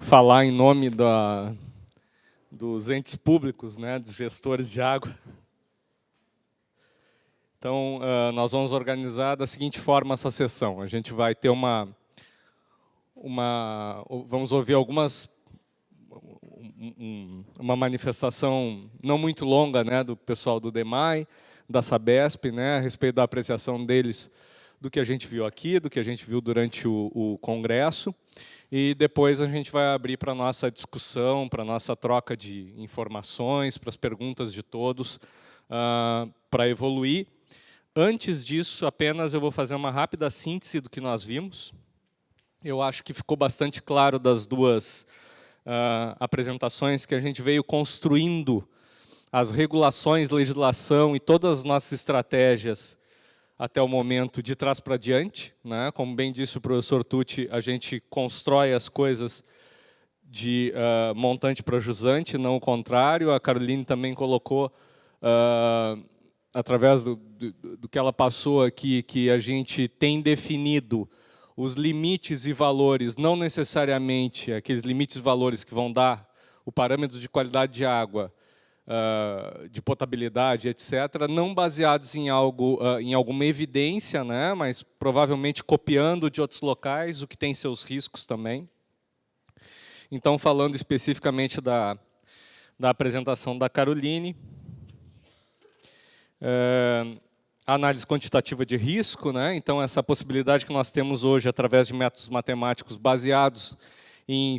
Falar em nome dos entes públicos, né, dos gestores de água. Então, nós vamos organizar da seguinte forma essa sessão. A gente vai ter vamos ouvir uma manifestação não muito longa, né, do pessoal do DEMAI, da Sabesp, né, a respeito da apreciação deles do que a gente viu aqui, do que a gente viu durante o congresso. E depois a gente vai abrir para a nossa discussão, para a nossa troca de informações, para as perguntas de todos, para evoluir. Antes disso, apenas eu vou fazer uma rápida síntese do que nós vimos. Eu acho que ficou bastante claro das duas apresentações que a gente veio construindo as regulações, legislação e todas as nossas estratégias até o momento de trás para diante, né? Como bem disse o professor Tucci, a gente constrói as coisas de montante para jusante, não o contrário. A Caroline também colocou, através do que ela passou aqui, que a gente tem definido os limites e valores, não necessariamente aqueles limites e valores que vão dar o parâmetro de qualidade de água, de potabilidade, etc., não baseados em alguma evidência, né, mas provavelmente copiando de outros locais, o que tem seus riscos também. Então, falando especificamente da apresentação da Caroline, análise quantitativa de risco, né, então essa possibilidade que nós temos hoje, através de métodos matemáticos baseados em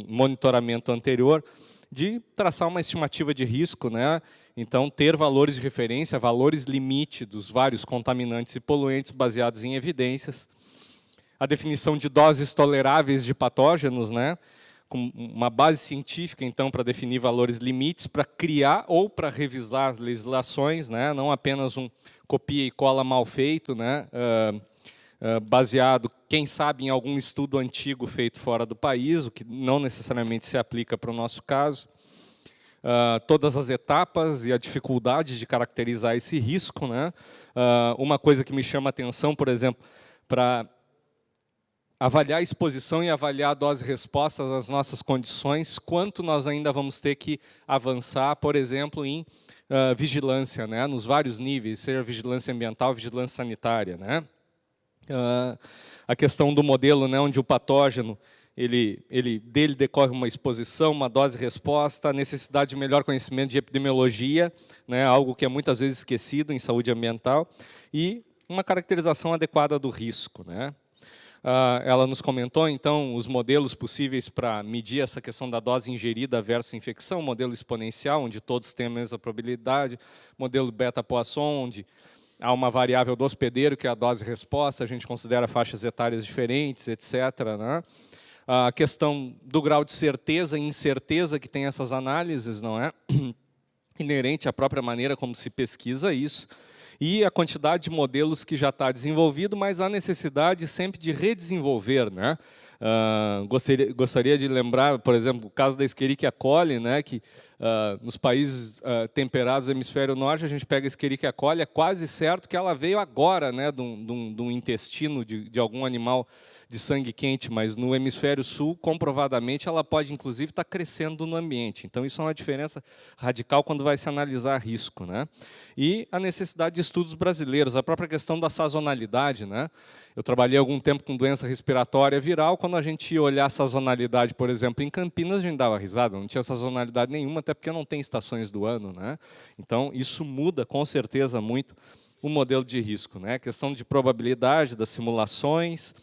monitoramento anterior, de traçar uma estimativa de risco, né? Então, ter valores de referência, valores limite dos vários contaminantes e poluentes baseados em evidências. A definição de doses toleráveis de patógenos, né? Com uma base científica, então, para definir valores limites, para criar ou para revisar as legislações, né? Não apenas um copia e cola mal feito, né? Baseado, quem sabe, em algum estudo antigo feito fora do país, o que não necessariamente se aplica para o nosso caso. Todas as etapas e a dificuldade de caracterizar esse risco, né? Uma coisa que me chama a atenção, por exemplo, para avaliar a exposição e avaliar a dose-resposta às nossas condições, quanto nós ainda vamos ter que avançar, por exemplo, em vigilância, né? Nos vários níveis, seja vigilância ambiental, vigilância sanitária, né? A questão do modelo, né, onde o patógeno, dele decorre uma exposição, uma dose-resposta, a necessidade de melhor conhecimento de epidemiologia, né, algo que é muitas vezes esquecido em saúde ambiental, e uma caracterização adequada do risco, né. Ela nos comentou, então, os modelos possíveis para medir essa questão da dose ingerida versus infecção, modelo exponencial, onde todos têm a mesma probabilidade, modelo beta-Poisson, onde há uma variável do hospedeiro, que é a dose-resposta, a gente considera faixas etárias diferentes, etc., né? A questão do grau de certeza e incerteza que tem essas análises, não é? Inerente à própria maneira como se pesquisa isso, e a quantidade de modelos que já está desenvolvido, mas há necessidade sempre de redesenvolver, né? Gostaria de lembrar, por exemplo, o caso da Escherichia coli, né, que nos países temperados do hemisfério norte, a gente pega a Escherichia coli, é quase certo que ela veio agora, né, de um intestino de algum animal de sangue quente, mas no hemisfério sul, comprovadamente, ela pode, inclusive, estar crescendo no ambiente. Então, isso é uma diferença radical quando vai se analisar risco, né? E a necessidade de estudos brasileiros, a própria questão da sazonalidade, né? Eu trabalhei algum tempo com doença respiratória viral, quando a gente ia olhar a sazonalidade, por exemplo, em Campinas, a gente dava risada, não tinha sazonalidade nenhuma, até porque não tem estações do ano, né? Então, isso muda, com certeza, muito o modelo de risco, né? A questão de probabilidade das simulações,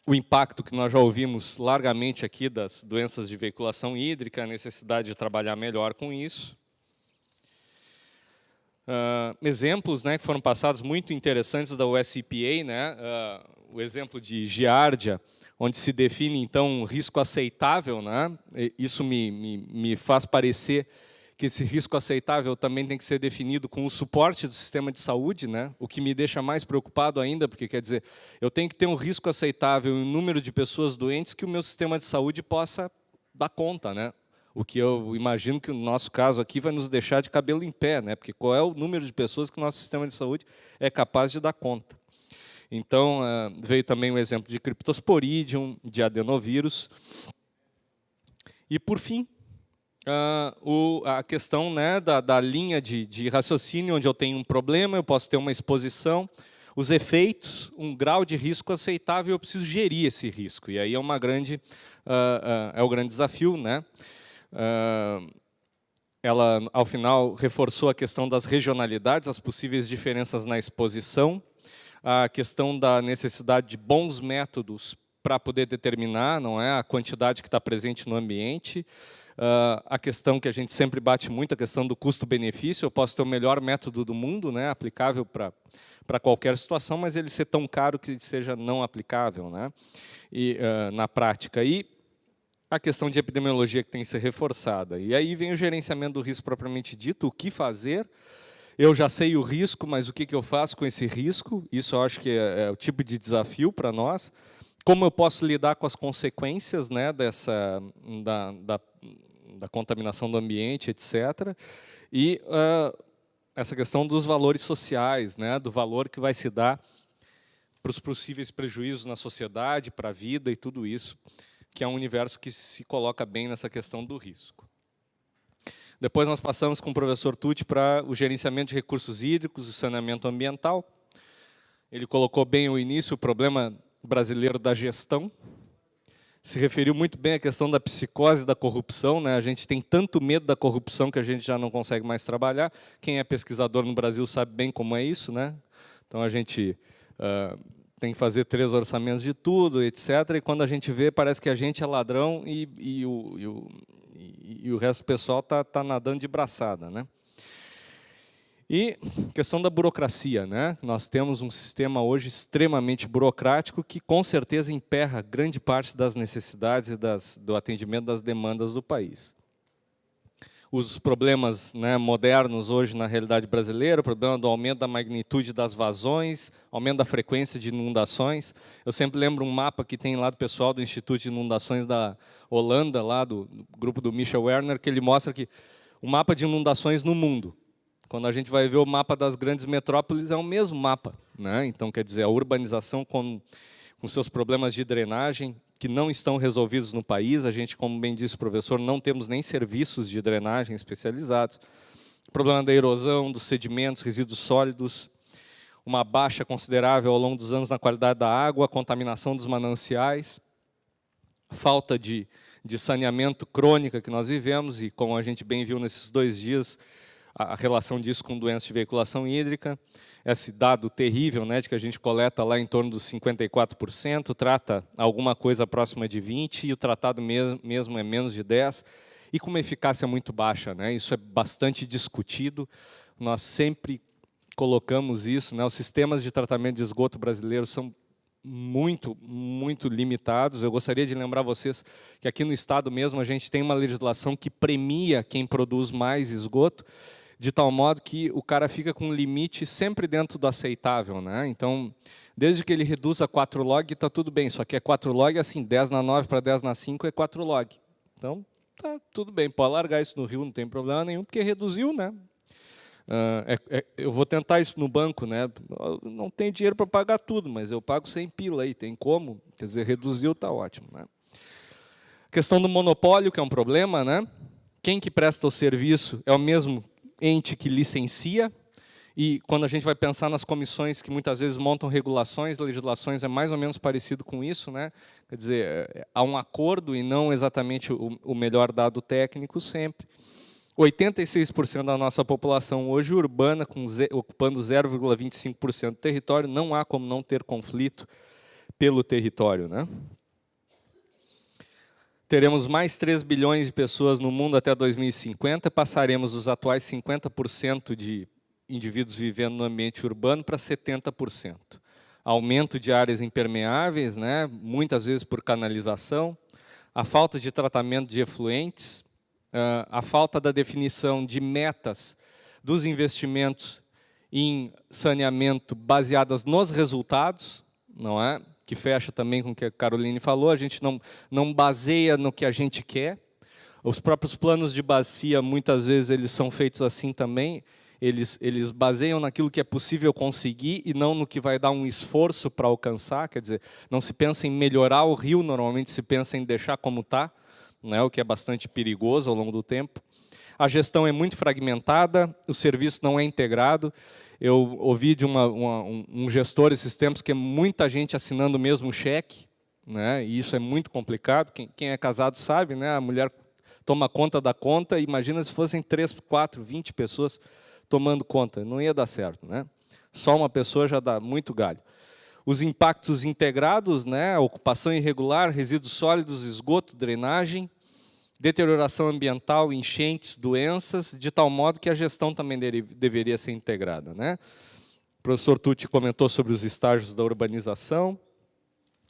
o impacto que nós já ouvimos largamente aqui das doenças de veiculação hídrica, a necessidade de trabalhar melhor com isso. Exemplos, né, que foram passados muito interessantes da USEPA, né, o exemplo de Giardia, onde se define, então, um risco aceitável, né, isso me faz parecer que esse risco aceitável também tem que ser definido com o suporte do sistema de saúde, né, o que me deixa mais preocupado ainda, porque, quer dizer, eu tenho que ter um risco aceitável em um número de pessoas doentes que o meu sistema de saúde possa dar conta, né? O que eu imagino que no nosso caso aqui vai nos deixar de cabelo em pé, né? Porque qual é o número de pessoas que o nosso sistema de saúde é capaz de dar conta? Então, veio também o exemplo de Cryptosporidium, de adenovírus. E, por fim, a questão, né, da linha de raciocínio, onde eu tenho um problema, eu posso ter uma exposição, os efeitos, um grau de risco aceitável, eu preciso gerir esse risco. E aí é o grande desafio, né? Ela, ao final, reforçou a questão das regionalidades, as possíveis diferenças na exposição, a questão da necessidade de bons métodos para poder determinar, não é, a quantidade que está presente no ambiente, a questão que a gente sempre bate muito, a questão do custo-benefício. Eu posso ter o melhor método do mundo, né, aplicável para qualquer situação, mas ele ser tão caro que ele seja não aplicável, né, na prática. E a questão de epidemiologia que tem que ser reforçada. E aí vem o gerenciamento do risco propriamente dito, o que fazer. Eu já sei o risco, mas o que eu faço com esse risco? Isso eu acho que é o tipo de desafio para nós. Como eu posso lidar com as consequências, né, da contaminação do ambiente, etc. E essa questão dos valores sociais, né, do valor que vai se dar para os possíveis prejuízos na sociedade, para a vida e tudo isso, que é um universo que se coloca bem nessa questão do risco. Depois nós passamos com o professor Tucci para o gerenciamento de recursos hídricos, o saneamento ambiental. Ele colocou bem o início, o problema brasileiro da gestão. Se referiu muito bem à questão da psicose da corrupção, né? A gente tem tanto medo da corrupção que a gente já não consegue mais trabalhar. Quem é pesquisador no Brasil sabe bem como é isso, né? Então a gente tem que fazer 3 orçamentos de tudo, etc. E quando a gente vê, parece que a gente é ladrão e o resto do pessoal está nadando de braçada, né? E questão da burocracia, né? Nós temos um sistema hoje extremamente burocrático que com certeza emperra grande parte das necessidades e do atendimento das demandas do país. Os problemas, né, modernos hoje na realidade brasileira, o problema do aumento da magnitude das vazões, aumento da frequência de inundações. Eu sempre lembro um mapa que tem lá do pessoal do Instituto de Inundações da Holanda, lá do grupo do Michel Werner, que ele mostra que o mapa de inundações no mundo, quando a gente vai ver o mapa das grandes metrópoles, é o mesmo mapa, né? Então, quer dizer, a urbanização com seus problemas de drenagem, que não estão resolvidos no país. A gente, como bem disse o professor, não temos nem serviços de drenagem especializados. O problema da erosão, dos sedimentos, resíduos sólidos, uma baixa considerável ao longo dos anos na qualidade da água, a contaminação dos mananciais, falta de saneamento crônica que nós vivemos, e como a gente bem viu nesses 2 dias, a relação disso com doenças de veiculação hídrica, esse dado terrível, né, de que a gente coleta lá em torno dos 54%, trata alguma coisa próxima de 20%, e o tratado mesmo é menos de 10%, e com uma eficácia muito baixa, né? Isso é bastante discutido, nós sempre colocamos isso, né? Os sistemas de tratamento de esgoto brasileiros são muito, muito limitados. Eu gostaria de lembrar vocês que aqui no estado mesmo a gente tem uma legislação que premia quem produz mais esgoto, de tal modo que o cara fica com um limite sempre dentro do aceitável, né? Então, desde que ele reduza 4 log, está tudo bem. Só que é 4 log, assim, 10 na 9 para 10 na 5 é 4 log. Então, tá tudo bem, pode largar isso no rio, não tem problema nenhum, porque reduziu, né? Eu vou tentar isso no banco, né? Eu não tenho dinheiro para pagar tudo, mas eu pago 100 pila aí, tem como? Quer dizer, reduziu, está ótimo, né? Questão do monopólio, que é um problema, né? Quem que presta o serviço é o mesmo ente que licencia, e quando a gente vai pensar nas comissões que muitas vezes montam regulações, legislações, é mais ou menos parecido com isso, né? Quer dizer, há um acordo e não exatamente o melhor dado técnico sempre. 86% da nossa população hoje urbana, ocupando 0,25% do território, não há como não ter conflito pelo território, né? Teremos mais 3 bilhões de pessoas no mundo até 2050, passaremos dos atuais 50% de indivíduos vivendo no ambiente urbano para 70%. Aumento de áreas impermeáveis, né, muitas vezes por canalização, a falta de tratamento de efluentes, a falta da definição de metas dos investimentos em saneamento baseadas nos resultados, não é? Que fecha também com o que a Caroline falou, a gente não baseia no que a gente quer. Os próprios planos de bacia, muitas vezes, eles são feitos assim também. eles baseiam naquilo que é possível conseguir e não no que vai dar um esforço para alcançar. Quer dizer, não se pensa em melhorar o rio, normalmente se pensa em deixar como está, né, o que é bastante perigoso ao longo do tempo. A gestão é muito fragmentada, o serviço não é integrado. Eu ouvi de um gestor esses tempos que é muita gente assinando o mesmo cheque, né, e isso é muito complicado. Quem é casado sabe, né, a mulher toma conta da conta, imagina se fossem 3, 4, 20 pessoas tomando conta, não ia dar certo, né? Só uma pessoa já dá muito galho. Os impactos integrados, né, ocupação irregular, resíduos sólidos, esgoto, drenagem, deterioração ambiental, enchentes, doenças, de tal modo que a gestão também deveria ser integrada, né? O professor Tucci comentou sobre os estágios da urbanização,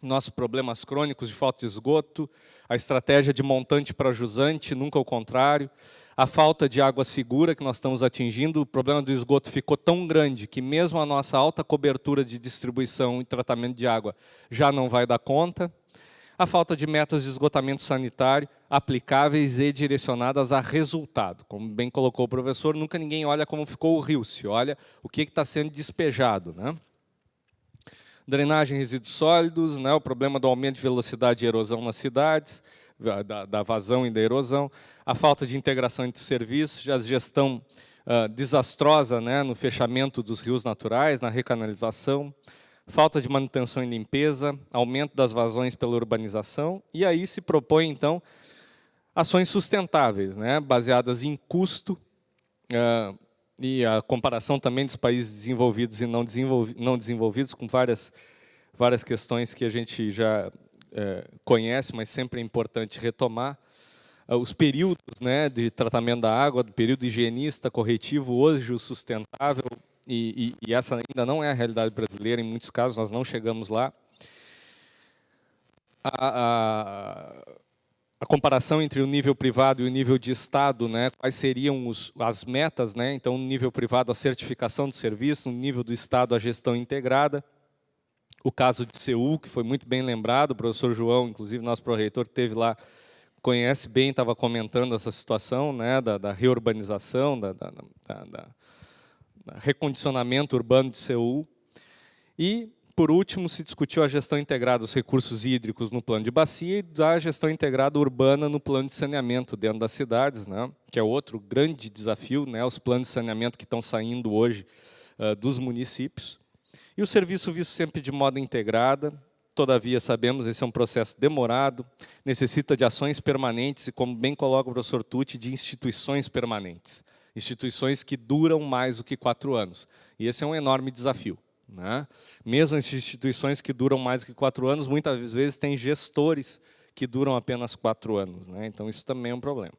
nossos problemas crônicos de falta de esgoto, a estratégia de montante para jusante, nunca o contrário, a falta de água segura que nós estamos atingindo. O problema do esgoto ficou tão grande que mesmo a nossa alta cobertura de distribuição e tratamento de água já não vai dar conta. A falta de metas de esgotamento sanitário aplicáveis e direcionadas a resultado. Como bem colocou o professor, nunca ninguém olha como ficou o rio, se olha o que está sendo despejado, né? Drenagem de resíduos sólidos, né, o problema do aumento de velocidade e erosão nas cidades, da vazão e da erosão, a falta de integração entre os serviços, a gestão desastrosa, né, no fechamento dos rios naturais, na recanalização, falta de manutenção e limpeza, aumento das vazões pela urbanização, e aí se propõe, então, ações sustentáveis, né, baseadas em custo, e a comparação também dos países desenvolvidos e não desenvolvidos, com várias questões que a gente já conhece, mas sempre é importante retomar. Os períodos, né, de tratamento da água, do período higienista, corretivo, hoje o sustentável, e essa ainda não é a realidade brasileira, em muitos casos nós não chegamos lá. A comparação entre o nível privado e o nível de Estado, né, quais seriam as metas, né, então no nível privado a certificação do serviço, no nível do Estado a gestão integrada. O caso de Seul, que foi muito bem lembrado, o professor João, inclusive nosso pró-reitor, esteve lá, conhece bem, estava comentando essa situação, né, da reurbanização, da recondicionamento urbano de Seul. E, por último, se discutiu a gestão integrada dos recursos hídricos no plano de bacia e da gestão integrada urbana no plano de saneamento dentro das cidades, né, que é outro grande desafio, né, os planos de saneamento que estão saindo hoje dos municípios. E o serviço visto sempre de modo integrada, todavia sabemos, esse é um processo demorado, necessita de ações permanentes e, como bem coloca o professor Tucci, de instituições permanentes, instituições que duram mais do que 4 anos. E esse é um enorme desafio, né? Mesmo as instituições que duram mais do que 4 anos, muitas vezes têm gestores que duram apenas 4 anos, né? Então isso também é um problema.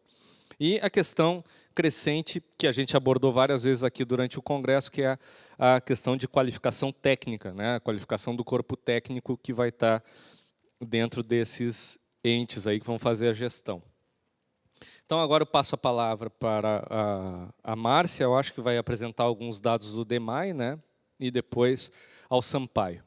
E a questão crescente, que a gente abordou várias vezes aqui durante o congresso, que é a questão de qualificação técnica, né? A qualificação do corpo técnico que vai estar dentro desses entes aí que vão fazer a gestão. Então, agora eu passo a palavra para a Márcia, eu acho que vai apresentar alguns dados do DEMAI, né? E depois ao Sampaio.